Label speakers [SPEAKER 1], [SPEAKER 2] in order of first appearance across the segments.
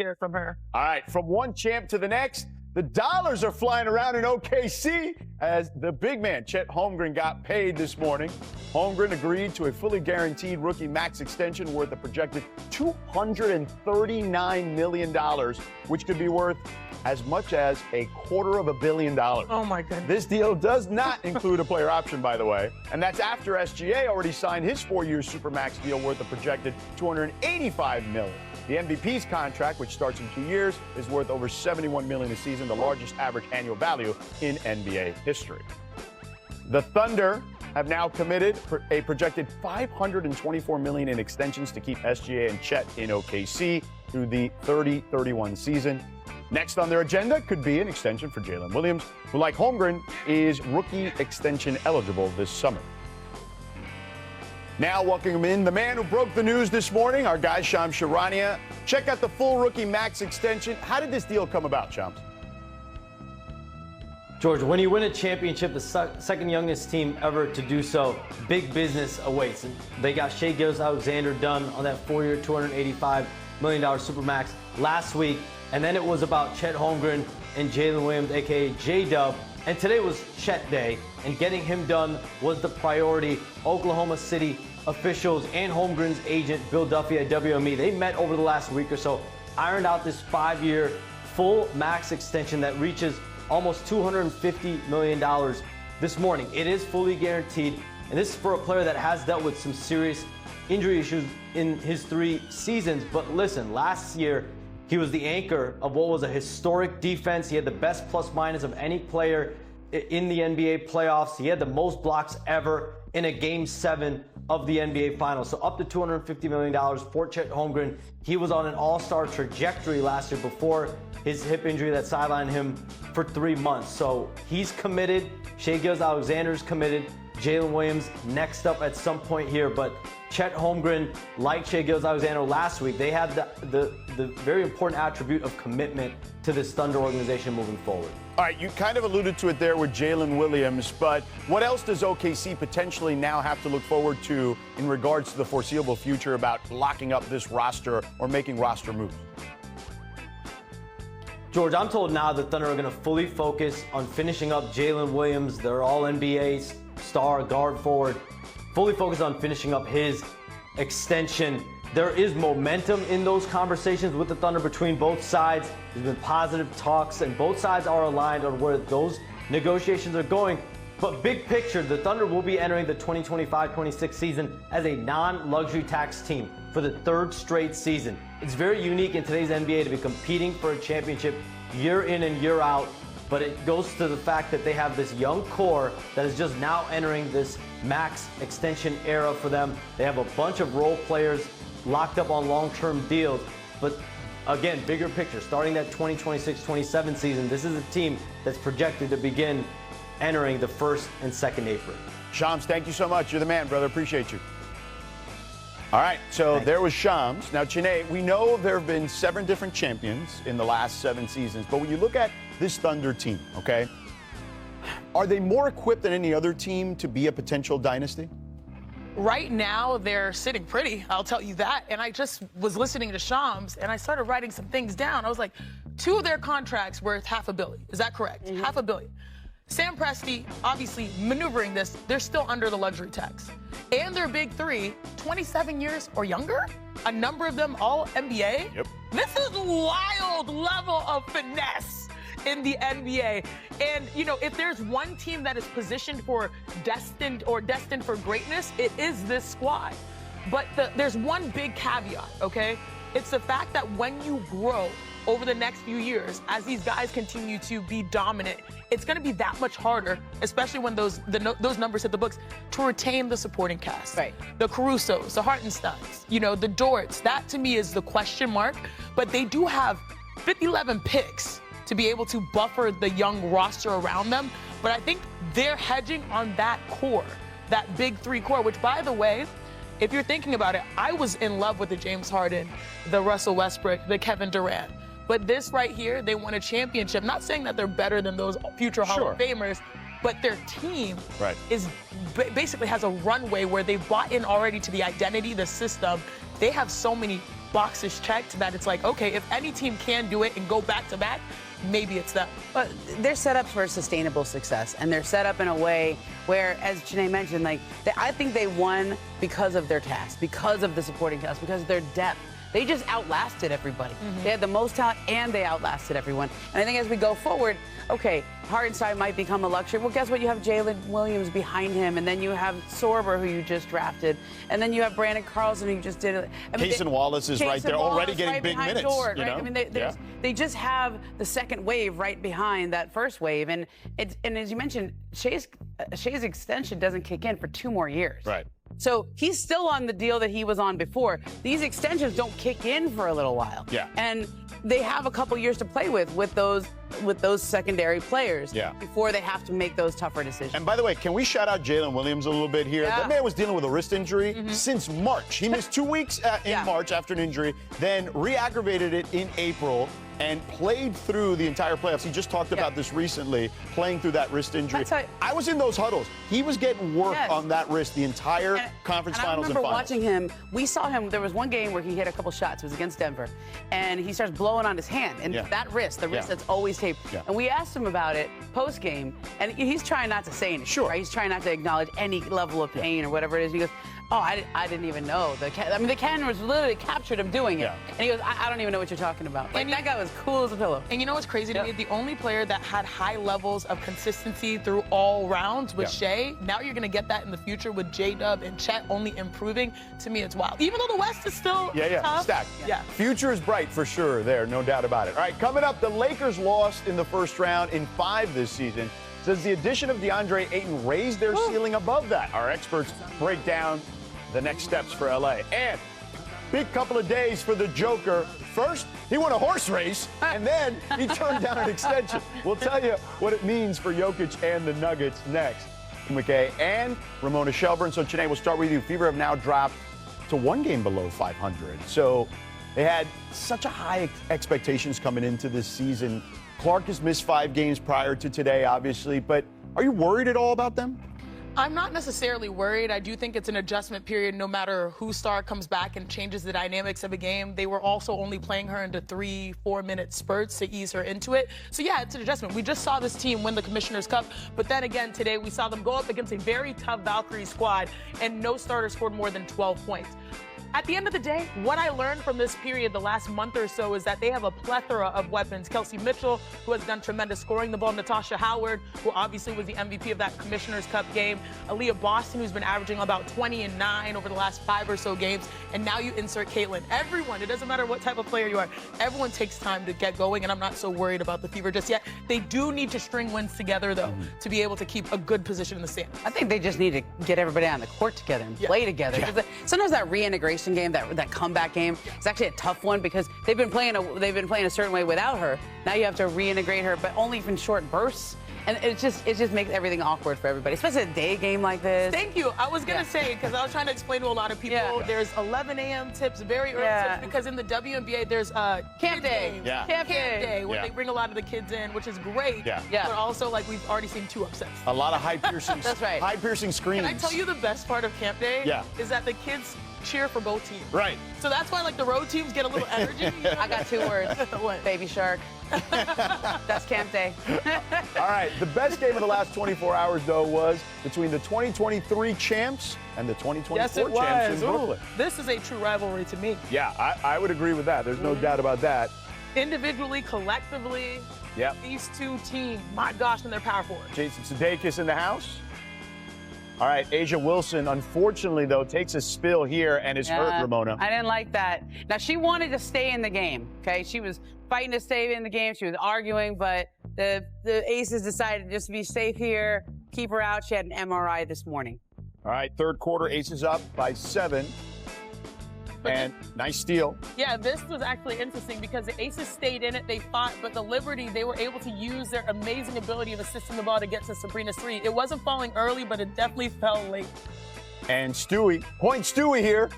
[SPEAKER 1] hear from her.
[SPEAKER 2] All right, from one champ to the next, the dollars are flying around in OKC as the big man, Chet Holmgren, got paid this morning. Holmgren agreed to a fully guaranteed rookie max extension worth a projected $239 million, which could be worth as much as $250 million.
[SPEAKER 1] Oh, my goodness.
[SPEAKER 2] This deal does not include a player option, by the way, and that's after SGA already signed his 4-year Supermax deal worth a projected $285 million. The MVP's contract, which starts in 2 years, is worth over $71 million a season, the largest average annual value in NBA history. The Thunder have now committed for a projected $524 million in extensions to keep SGA and Chet in OKC through the 30-31 season. Next on their agenda could be an extension for Jalen Williams, who, like Holmgren, is rookie extension eligible this summer. Now welcoming in the man who broke the news this morning, our guy Shams Charania. Check out the full rookie max extension. How did this deal come about, Shams?
[SPEAKER 3] George, when you win a championship, the second youngest team ever to do so, big business awaits. And they got Shai Gilgeous-Alexander done on that 4-year, $285 million Supermax last week. And then it was about Chet Holmgren and Jalen Williams, a.k.a. J-Dub. And today was Chet Day, and getting him done was the priority. Oklahoma City officials and Holmgren's agent, Bill Duffy at WME, they met over the last week or so, ironed out this 5-year full max extension that reaches almost $250 million this morning. It is fully guaranteed, and this is for a player that has dealt with some serious injury issues in his 3 seasons. But listen, last year, he was the anchor of what was a historic defense. He had the best plus-minus of any player in the NBA playoffs. He had the most blocks ever in a Game 7 of the NBA Finals. So up to $250 million for Chet Holmgren. He was on an all-star trajectory last year before his hip injury that sidelined him for 3 months. So he's committed. Shai Gilgeous-Alexander's committed. Jalen Williams next up at some point here, but Chet Holmgren, like Shai Gilgeous-Alexander last week, they have the very important attribute of commitment to this Thunder organization moving forward.
[SPEAKER 2] All right, you kind of alluded to it there with Jalen Williams, but what else does OKC potentially now have to look forward to in regards to the foreseeable future about locking up this roster or making roster moves?
[SPEAKER 3] George, I'm told now the Thunder are going to fully focus on finishing up Jalen Williams, their all-NBA star guard forward, fully focused on finishing up his extension. There is momentum in those conversations with the Thunder between both sides. There's been positive talks, and both sides are aligned on where those negotiations are going. But big picture, the Thunder will be entering the 2025-26 season as a non-luxury tax team for the 3rd straight season. It's very unique in today's NBA to be competing for a championship year in and year out, but it goes to the fact that they have this young core that is just now entering this max extension era for them. They have a bunch of role players locked up on long-term deals, but again, bigger picture, starting that 2026-27 season, this is a team that's projected to begin entering the 1st and 2nd apron.
[SPEAKER 2] Shams, thank you so much. You're the man, brother. Appreciate you. All right, so
[SPEAKER 3] Thanks.
[SPEAKER 2] There was Shams. Now, Chiney, we know there have been 7 different champions in the last 7 seasons, but when you look at this Thunder team, okay, are they more equipped than any other team to be a potential dynasty?
[SPEAKER 1] Right now, they're sitting pretty, I'll tell you that. And I just was listening to Shams, and I started writing some things down. I was like, 2 of their contracts worth $500 million. Is that correct? Mm-hmm. $500 million. Sam Presti, obviously maneuvering this, they're still under the luxury tax. And their big 3, 27 years or younger, a number of them all NBA.
[SPEAKER 2] Yep. This
[SPEAKER 1] is wild level of finesse in the NBA. And, you know, if there's one team that is positioned for destined for greatness, it is this squad. But there's one big caveat, okay? It's the fact that when you grow over the next few years, as these guys continue to be dominant, it's going to be that much harder, especially when those numbers hit the books, to retain the supporting cast.
[SPEAKER 4] Right.
[SPEAKER 1] The Carusos, the Hartensteins, you know, the Dorts. That, to me, is the question mark. But they do have 11 picks to be able to buffer the young roster around them. But I think they're hedging on that core, that big 3 core, which, by the way, if you're thinking about it, I was in love with the James Harden, the Russell Westbrook, the Kevin Durant. But this right here, they won a championship. Not saying that they're better than those future Hall of Famers, but their team is basically has a runway where they've bought in already to the identity, the system. They have so many boxes checked that it's like, okay, if any team can do it and go back-to-back, maybe it's them.
[SPEAKER 4] But they're set up for sustainable success, and they're set up in a way where, as Janae mentioned, I think they won because of their cast, because of the supporting cast, because of their depth. They just outlasted everybody. They had the most talent, and they outlasted everyone. And I think as we go forward, okay, Hartenstein might become a luxury. Well, guess what? You have Jalen Williams behind him, and then you have Sorber, who you just drafted, and then you have Brandon Carlson, who you just did.
[SPEAKER 2] Cason Wallace is right there, already getting big minutes.
[SPEAKER 4] Dort, right? I mean, they just have the second wave right behind that first wave, and as you mentioned, Shea's extension doesn't kick in for 2 more years.
[SPEAKER 2] Right.
[SPEAKER 4] So he's still on the deal that he was on before. These extensions don't kick in for a little while.
[SPEAKER 2] Yeah.
[SPEAKER 4] And they have a couple years to play with those secondary players before they have to make those tougher decisions.
[SPEAKER 2] And by the way, can we shout out Jalen Williams a little bit here?
[SPEAKER 4] Yeah.
[SPEAKER 2] That man was dealing with a wrist injury since March. He missed 2 weeks in March after an injury, then re-aggravated it in April, and played through the entire playoffs. He just talked about this recently, playing through that wrist injury. I was in those huddles. He was getting work on that wrist the entire conference finals and finals.
[SPEAKER 4] I remember watching him. We saw him. There was one game where he hit a couple shots. It was against Denver. And he starts blowing on his hand. And that wrist, the wrist that's always taped. And we asked him about it post-game. And he's trying not to say anything. Sure. Right? He's trying not to acknowledge any level of pain or whatever it is. He goes, oh, I didn't even know. The cameras literally captured him doing it. And he goes, I don't even know what you're talking about. Like, that guy was cool as a pillow.
[SPEAKER 1] And you know what's crazy to me? The only player that had high levels of consistency through all rounds was Shea. Now you're going to get that in the future with J-Dub and Chet only improving. To me, it's wild. Even though the West is still tough.
[SPEAKER 2] Stacked. Future is bright for sure there, no doubt about it. All right, coming up, the Lakers lost in the first round in 5 this season. Does the addition of DeAndre Ayton raise their ceiling above that? Our experts break down the next steps for LA. And big couple of days for the Joker. First, he won a horse race, and then he turned down an extension. We'll tell you what it means for Jokic and the Nuggets next. McKay and Ramona Shelburne. So, Janae, we'll start with you. Fever have now dropped to 1 game below 500. So they had such a high expectations coming into this season. Clark has missed 5 games prior to today, obviously, but are you worried at all about them?
[SPEAKER 1] I'm not necessarily worried. I do think it's an adjustment period no matter whose star comes back and changes the dynamics of a game. They were also only playing her into 3-4 minute spurts to ease her into it. So, yeah, it's an adjustment. We just saw this team win the Commissioner's Cup, but then again today we saw them go up against a very tough Valkyrie squad, and no starter scored more than 12 points. At the end of the day, what I learned from this period the last month or so is that they have a plethora of weapons. Kelsey Mitchell, who has done tremendous scoring the ball. Natasha Howard, who obviously was the MVP of that Commissioner's Cup game. Aaliyah Boston, who's been averaging about 20 and 9 over the last 5 or so games. And now you insert Caitlin. Everyone, it doesn't matter what type of player you are, everyone takes time to get going, and I'm not so worried about the Fever just yet. They do need to string wins together, though, to be able to keep a good position in the standings.
[SPEAKER 4] I think they just need to get everybody on the court together and play together. Sometimes that reintegration game, that comeback game, is actually a tough one because they've been playing a certain way without her. Now you have to reintegrate her, but only in short bursts. And it just makes everything awkward for everybody, especially a day game like this.
[SPEAKER 1] Thank you. I was going to say, because I was trying to explain to a lot of people, there's 11 a.m. tips, very early tips, because in the WNBA, there's
[SPEAKER 4] Camp Day.
[SPEAKER 1] Games, Camp Day, where they bring a lot of the kids in, which is great. But also, like, we've already seen 2 upsets.
[SPEAKER 2] A lot of high-piercing high-piercing screens.
[SPEAKER 1] Can I tell you the best part of Camp Day? Is that the kids cheer for both teams.
[SPEAKER 2] Right.
[SPEAKER 1] So that's why, like, the road teams get a little energy.
[SPEAKER 4] I got 2 words.
[SPEAKER 1] What?
[SPEAKER 4] Baby shark. That's Camp Day.
[SPEAKER 2] All right. The best game of the last 24 hours, though, was between the 2023 champs and the 2024 champs in Brooklyn.
[SPEAKER 1] This is a true rivalry to me.
[SPEAKER 2] Yeah, I would agree with that. There's no doubt about that.
[SPEAKER 1] Individually, collectively, these 2 teams, my gosh, and they're power forward.
[SPEAKER 2] Jason Sudeikis in the house. All right, Asia Wilson, unfortunately, though, takes a spill here and is hurt, Ramona.
[SPEAKER 4] I didn't like that. Now, she wanted to stay in the game, okay? She was fighting to stay in the game. She was arguing, but the Aces decided just to be safe here, keep her out. She had an MRI this morning.
[SPEAKER 2] All right, third quarter, Aces up by 7. And nice steal.
[SPEAKER 1] Yeah, this was actually interesting because the Aces stayed in it, they fought, but the Liberty, they were able to use their amazing ability of assisting the ball to get to Sabrina's 3. It wasn't falling early, but it definitely fell late.
[SPEAKER 2] And Stewie, point Stewie here.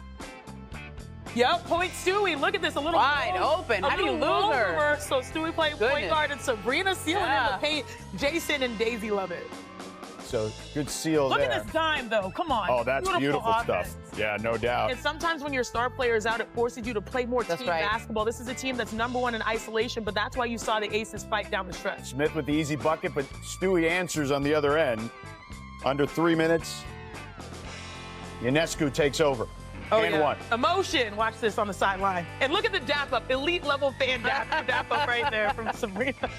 [SPEAKER 1] Yep, point Stewie. Look at this, a little
[SPEAKER 4] wide open. How do you lose her?
[SPEAKER 1] So Stewie playing point guard and Sabrina sealing in the paint. Jason and Daisy love it.
[SPEAKER 2] So good seal
[SPEAKER 1] Look
[SPEAKER 2] there.
[SPEAKER 1] at this dime, though. Come on.
[SPEAKER 2] Oh, that's beautiful
[SPEAKER 1] offense.
[SPEAKER 2] stuff. Yeah, no doubt.
[SPEAKER 1] And sometimes when your star player is out, it forces you to play more team basketball. This is a team that's #1 in isolation, but that's why you saw the Aces fight down the stretch.
[SPEAKER 2] Smith with the easy bucket, but Stewie answers on the other end. Under 3 minutes, Ionescu takes over. And one.
[SPEAKER 1] Emotion. Watch this on the sideline. And look at the dap up. Elite level fan dap up right there from Sabrina.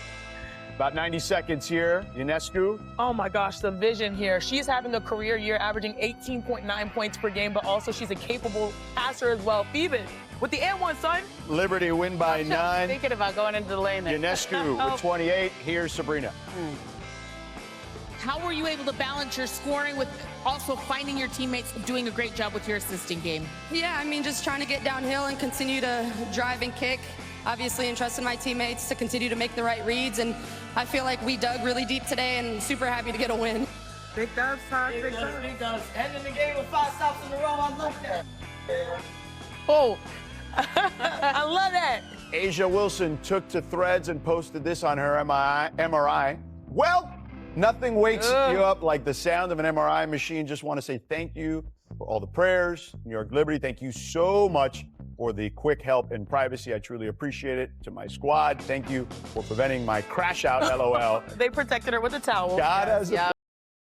[SPEAKER 2] About 90 seconds here. Ionescu.
[SPEAKER 1] Oh my gosh, the vision here. She's having a career year averaging 18.9 points per game, but also she's a capable passer as well. Phoebus with the and one, son.
[SPEAKER 2] Liberty win by 9.
[SPEAKER 4] Thinking about going into the lane there.
[SPEAKER 2] Ionescu with 28. Here's Sabrina.
[SPEAKER 5] How were you able to balance your scoring with also finding your teammates doing a great job with your assisting game?
[SPEAKER 6] Yeah, I mean, just trying to get downhill and continue to drive and kick. Obviously, entrusting my teammates to continue to make the right reads, and I feel like we dug really deep today and super happy to get a win.
[SPEAKER 1] Big dubs, time, big dubs.
[SPEAKER 3] Ending the game with 5 stops in a row. I love that.
[SPEAKER 1] Oh, I love that.
[SPEAKER 2] Asia Wilson took to Threads and posted this on her MRI. Well, nothing wakes you up like the sound of an MRI machine. Just want to say thank you for all the prayers. New York Liberty, thank you so much for the quick help and privacy. I truly appreciate it. To my squad, thank you for preventing my crash out, LOL.
[SPEAKER 1] They protected her with a towel.
[SPEAKER 2] God has a